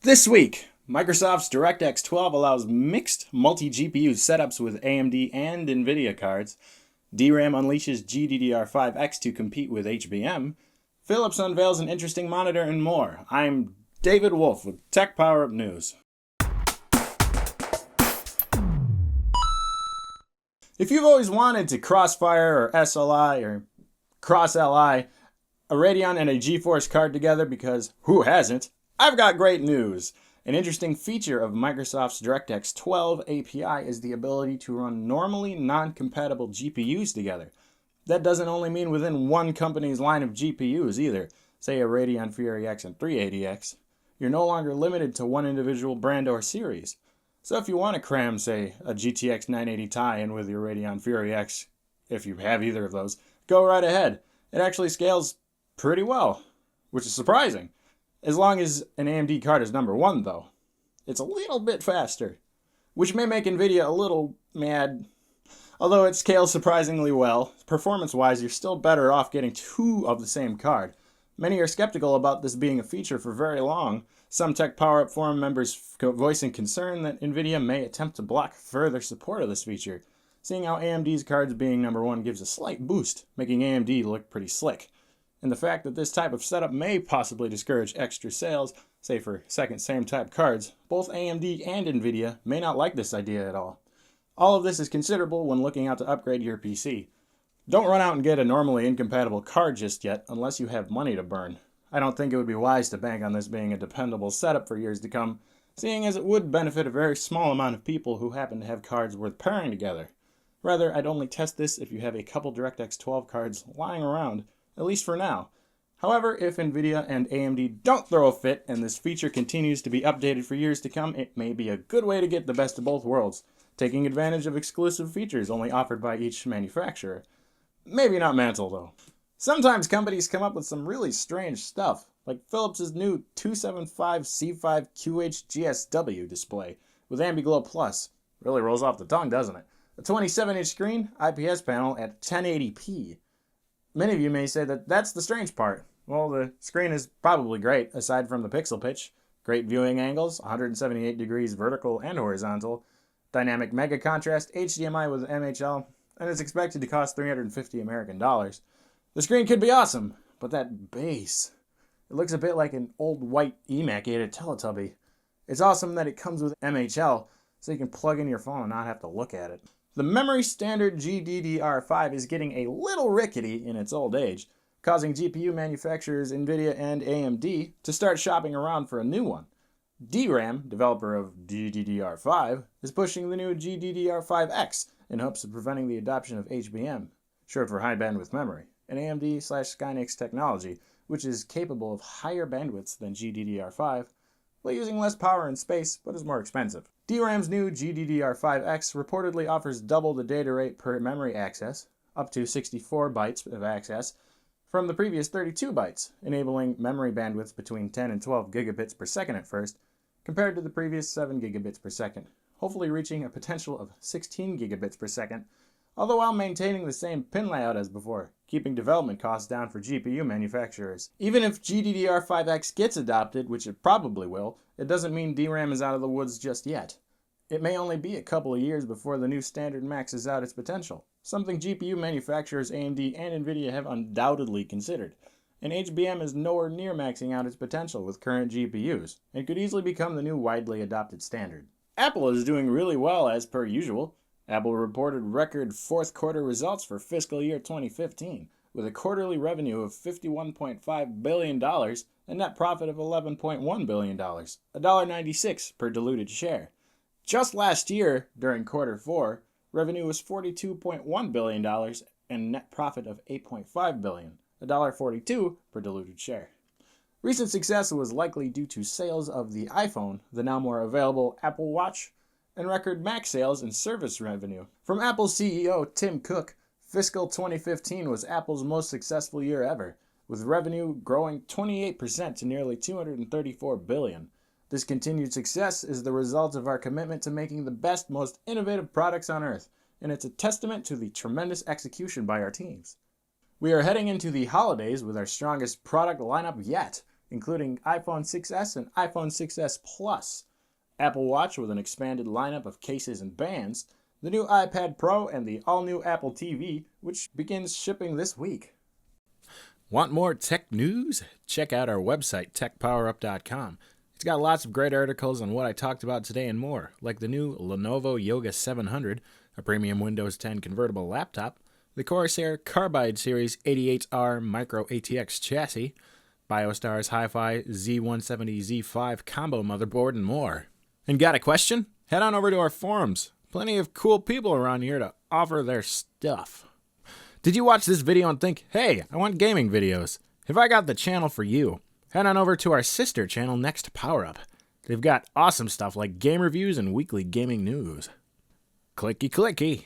This week, Microsoft's DirectX 12 allows mixed multi-GPU setups with AMD and Nvidia cards. DRAM unleashes GDDR5X to compete with HBM. Phillips unveils an interesting monitor and more. I'm David Wolf with TechPowerUp News. If you've always wanted to crossfire or SLI or cross-LI a Radeon and a GeForce card together, because who hasn't, I've got great news. An interesting feature of Microsoft's DirectX 12 API is the ability to run normally non-compatible GPUs together. That doesn't only mean within one company's line of GPUs either, say a Radeon Fury X and 380X. You're no longer limited to one individual brand or series. So if you want to cram, say, a GTX 980 Ti in with your Radeon Fury X, if you have either of those, go right ahead. It actually scales pretty well, which is surprising. As long as an AMD card is number one, though. It's a little bit faster, which may make Nvidia a little mad. Although it scales surprisingly well, performance-wise, you're still better off getting two of the same card. Many are skeptical about this being a feature for very long. Some TechPowerUp forum members voicing concern that Nvidia may attempt to block further support of this feature, seeing how AMD's cards being number one gives a slight boost, making AMD look pretty slick. And the fact that this type of setup may possibly discourage extra sales, say for second same type cards, both AMD and Nvidia may not like this idea at all. All of this is considerable when looking out to upgrade your PC. Don't run out and get a normally incompatible card just yet unless you have money to burn. I don't think it would be wise to bank on this being a dependable setup for years to come, seeing as it would benefit a very small amount of people who happen to have cards worth pairing together. Rather, I'd only test this if you have a couple DirectX 12 cards lying around, at least for now. However, if Nvidia and AMD don't throw a fit and this feature continues to be updated for years to come, it may be a good way to get the best of both worlds, taking advantage of exclusive features only offered by each manufacturer. Maybe not Mantle, though. Sometimes companies come up with some really strange stuff, like Phillips' new 275C5QHGSW display with Ambiglow Plus. Really rolls off the tongue, doesn't it? A 27-inch screen, IPS panel at 1080p. Many of you may say that that's the strange part. Well, the screen is probably great, aside from the pixel pitch. Great viewing angles, 178 degrees vertical and horizontal, dynamic mega contrast, HDMI with MHL, and it's expected to cost $350 American dollars. The screen could be awesome, but that base, it looks a bit like an old white emaciated Teletubby. It's awesome that it comes with MHL, so you can plug in your phone and not have to look at it. The memory standard GDDR5 is getting a little rickety in its old age, causing GPU manufacturers Nvidia and AMD to start shopping around for a new one. DRAM, developer of GDDR5, is pushing the new GDDR5X in hopes of preventing the adoption of HBM, short for high bandwidth memory, an AMD/Skynix technology, which is capable of higher bandwidths than GDDR5, while using less power and space, but is more expensive. DRAM's new GDDR5X reportedly offers double the data rate per memory access, up to 64 bytes of access, from the previous 32 bytes, enabling memory bandwidths between 10 and 12 gigabits per second at first, compared to the previous 7 gigabits per second, hopefully reaching a potential of 16 gigabits per second, although while maintaining the same pin layout as before, keeping development costs down for GPU manufacturers. Even if GDDR5X gets adopted, which it probably will, it doesn't mean DRAM is out of the woods just yet. It may only be a couple of years before the new standard maxes out its potential, something GPU manufacturers AMD and Nvidia have undoubtedly considered. And HBM is nowhere near maxing out its potential with current GPUs, and could easily become the new widely adopted standard. Apple is doing really well as per usual. Apple reported record fourth quarter results for fiscal year 2015, with a quarterly revenue of $51.5 billion and net profit of $11.1 billion, $1.96 per diluted share. Just last year, during quarter 4, revenue was $42.1 billion and net profit of $8.5 billion, $1.42 per diluted share. Recent success was likely due to sales of the iPhone, the now more available Apple Watch, and record Mac sales and service revenue. From Apple CEO Tim Cook, fiscal 2015 was Apple's most successful year ever, with revenue growing 28% to nearly $234 billion. This continued success is the result of our commitment to making the best, most innovative products on Earth, and it's a testament to the tremendous execution by our teams. We are heading into the holidays with our strongest product lineup yet, including iPhone 6s and iPhone 6s Plus, Apple Watch with an expanded lineup of cases and bands, the new iPad Pro, and the all-new Apple TV, which begins shipping this week. Want more tech news? Check out our website, TechPowerUp.com. It's got lots of great articles on what I talked about today and more, like the new Lenovo Yoga 700, a premium Windows 10 convertible laptop, the Corsair Carbide Series 88R Micro ATX chassis, BioStar's Hi-Fi Z170Z5 combo motherboard, and more. And got a question? Head on over to our forums. Plenty of cool people around here to offer their stuff. Did you watch this video and think, hey, I want gaming videos? Have I got the channel for you? Head on over to our sister channel next to PowerUp. They've got awesome stuff like game reviews and weekly gaming news. Clicky clicky.